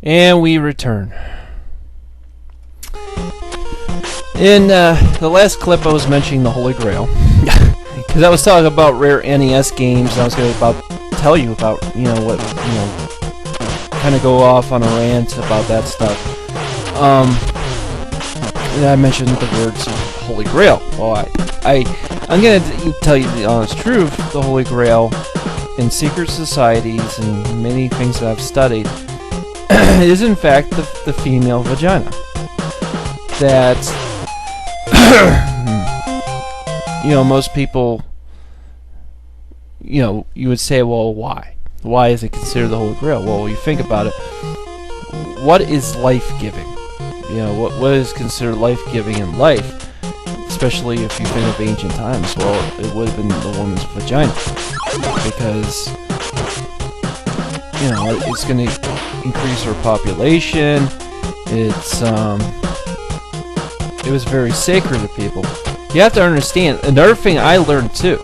And we return. In the last clip, I was mentioning the Holy Grail because I was talking about rare NES games. And I was going to tell you about what kind of go off on a rant about that stuff. And I mentioned the words Holy Grail. Well, I'm going to tell you the honest truth. The Holy Grail in secret societies and many things that I've studied is in fact the female vagina. That most people, you would say, well, why? Why is it considered the Holy Grail? Well, you think about it. What is life-giving? What is considered life-giving in life? Especially if you think of ancient times. Well, it would have been the woman's vagina, because it's going to increase her population. It was very sacred to people. You have to understand, another thing I learned too,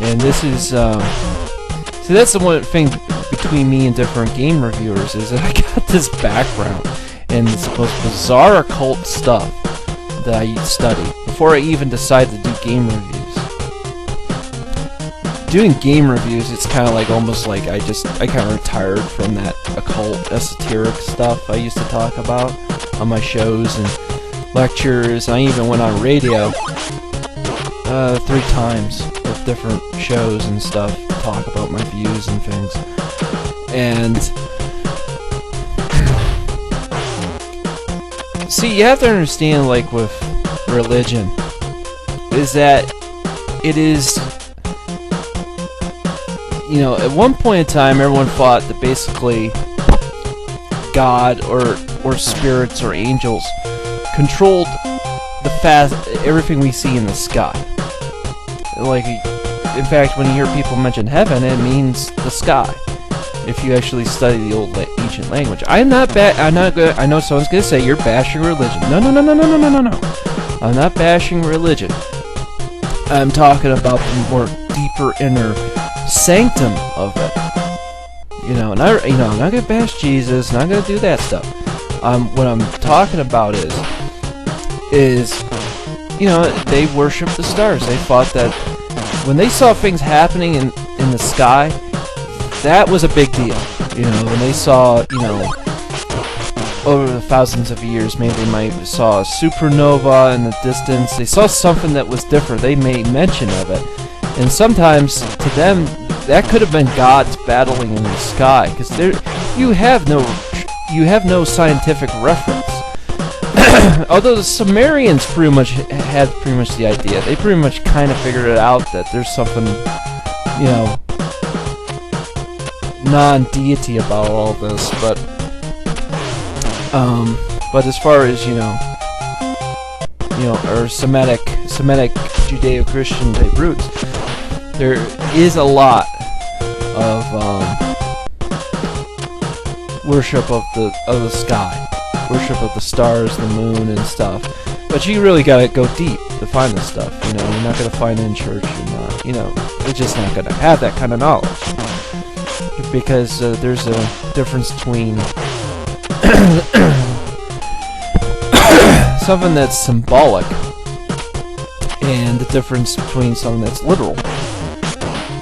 and this is, see, that's the one thing between me and different game reviewers, is that I got this background and this most bizarre occult stuff that I study before I even decide to do game reviews. Doing game reviews, it's kind of like almost like I kind of retired from that occult, esoteric stuff I used to talk about on my shows and lectures. I even went on radio 3 times with different shows and stuff to talk about my views and things. And see, you have to understand, like with religion, is that it is, at one point in time, everyone thought that basically God or spirits or angels controlled everything we see in the sky. Like, in fact, when you hear people mention heaven, it means the sky. If you actually study the old ancient language, I'm not good. I know someone's gonna say you're bashing religion. No. I'm not bashing religion. I'm talking about the more deeper inner sanctum of it. I'm not gonna bash Jesus. Not gonna do that stuff. What I'm talking about is they worship the stars. They thought that when they saw things happening in the sky, that was a big deal. When they saw, over the thousands of years, maybe they might have saw a supernova in the distance. They saw something that was different. They made mention of it. And sometimes, to them, that could have been gods battling in the sky, because you have no scientific reference. Although the Sumerians had the idea. They pretty much kind of figured it out that there's something, non-deity about all this. But as far as our Semitic Judeo-Christian type roots, there is a lot of worship of the sky. Worship of the stars, the moon, and stuff. But you really gotta go deep to find this stuff. You're not gonna find it in church. You're not. It's just not gonna have that kind of knowledge, because there's a difference between something that's symbolic and the difference between something that's literal.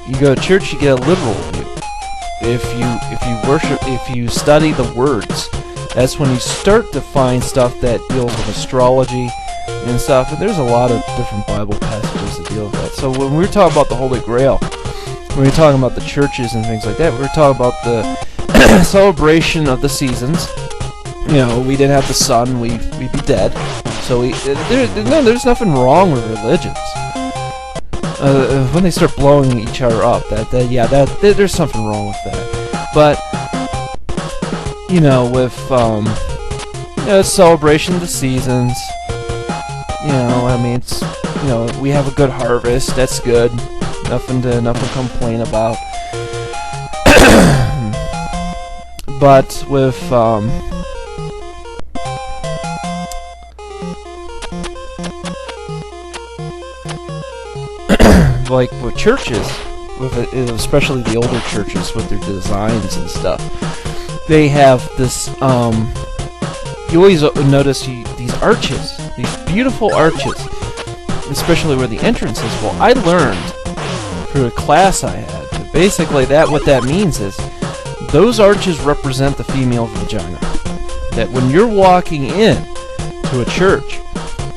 You go to church, you get a literal view. If you study the words, that's when you start to find stuff that deals with astrology and stuff. And there's a lot of different Bible passages that deal with that. So when we're talking about the Holy Grail, when we're talking about the churches and things like that, we're talking about the celebration of the seasons. We didn't have the sun, we'd be dead. So there's nothing wrong with religions. When they start blowing each other up, there's something wrong with that. But with celebration of the seasons, it's we have a good harvest. That's good. Nothing to complain about. But with like with churches, especially the older churches with their designs and stuff, they have this, you always notice these arches, these beautiful arches, especially where the entrance is. Well, I learned through a class I had, that basically what that means is, those arches represent the female vagina. That when you're walking in to a church,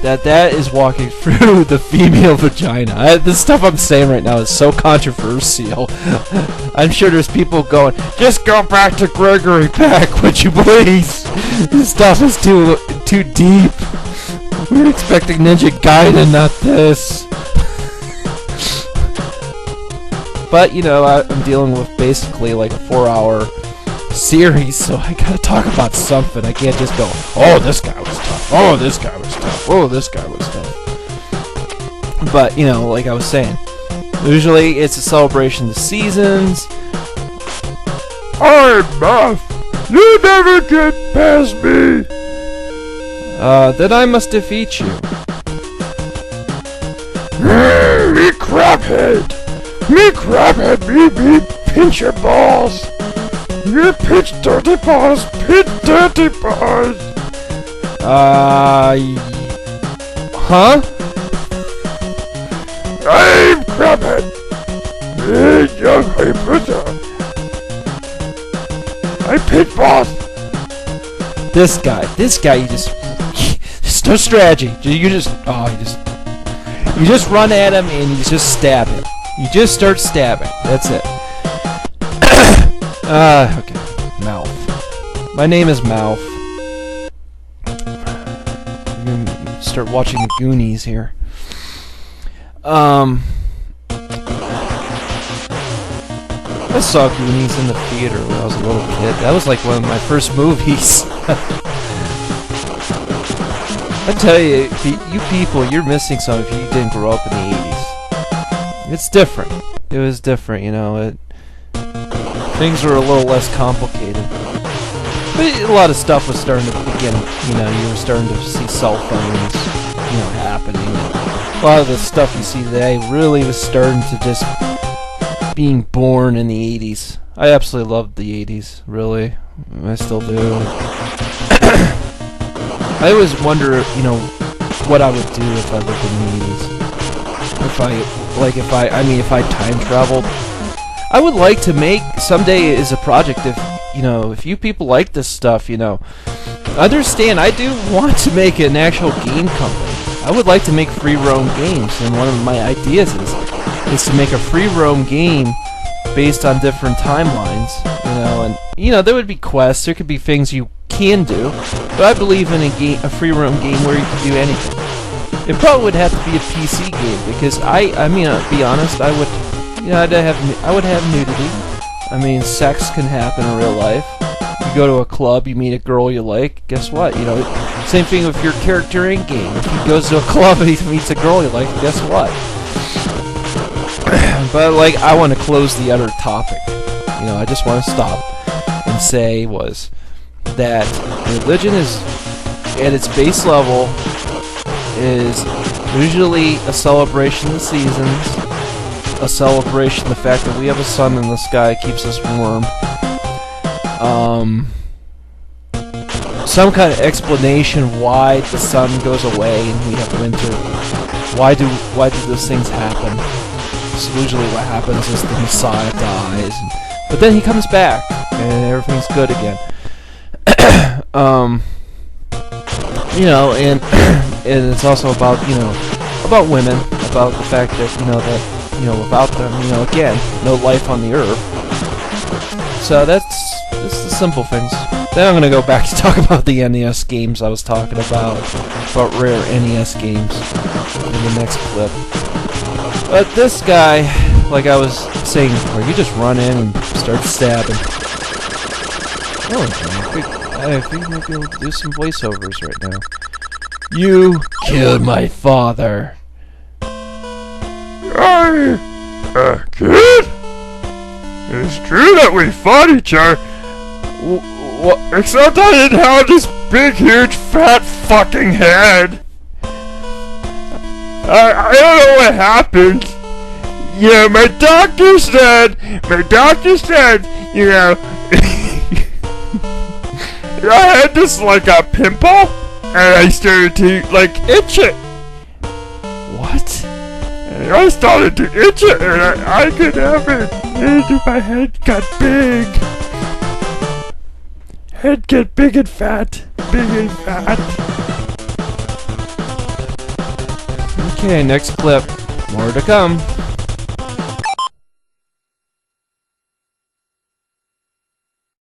that is walking through the female vagina. This stuff I'm saying right now is so controversial. I'm sure there's people going, just go back to Gregory Peck, would you please? This stuff is too deep. We're expecting Ninja Gaiden, not this. But, you know, I'm dealing with basically like a 4-hour series, so I gotta talk about something. I can't just go, oh, this guy was tough. Oh, this guy was tough. Oh, this guy was tough. But, you know, like I was saying, usually it's a celebration of the seasons. Hey, Muff, you never get past me. Then I must defeat you. Me crabhead. Me crabhead, me pinch your balls. You pinch dirty balls, pinch dirty balls. Huh? I'm crabhead. Me young Hayabusa. I pinch balls. This guy, you just, there's no strategy. You just run at him and you just stab him. You just start stabbing. That's it. Okay. Mouth. My name is Mouth. I'm gonna start watching the Goonies here. I saw Goonies in the theater when I was a little kid. That was like one of my first movies. I tell you, you people, you're missing something if you didn't grow up in the 80s. It's different. It was different, you know. Things were a little less complicated. But a lot of stuff was starting to begin, you know, you were starting to see cell phones, you know, happening. A lot of the stuff you see today really was starting to just being born in the 80s. I absolutely loved the 80s, really. I still do. I always wonder, you know, what I would do if I lived in the 80s. If I time traveled. I would like to make, someday as a project, if you people like this stuff, you know, understand, I do want to make an actual game company. I would like to make free roam games, and one of my ideas is to make a free roam game based on different timelines, you know, and, you know, there would be quests, there could be things you can do, but I believe in a free roam game where you can do anything. It probably would have to be a PC game, because I mean, to be honest, I would have nudity. I mean, sex can happen in real life. You go to a club, you meet a girl you like, guess what? You know, same thing with your character in game. If he goes to a club and he meets a girl you like, guess what? But, like, I want to close the other topic. You know, I just want to stop and say was that religion is, at its base level, is usually a celebration of the seasons, a celebration of the fact that we have a sun in the sky keeps us warm, some kind of explanation why the sun goes away and we have winter. Why do those things happen? So usually what happens is the Messiah dies, but then he comes back and everything's good again. You know, and it's also about, you know, about women, about the fact that, you know, without them, you know, again, no life on the earth. So that's the simple things. Then I'm gonna go back to talk about the NES games I was talking about rare NES games in the next clip. But this guy, like I was saying before, you just run in and start stabbing. I think we might be able to do some voiceovers right now. You killed my father. Kid? It's true that we fought each other. Except I didn't have this big, huge, fat fucking head. I don't know what happened. Yeah, my doctor said, you know, I had this like a pimple, and I started to like itch it. What? And I started to itch it, and I could have it. And my head got big. Head get big and fat. Big and fat. Okay, next clip. More to come.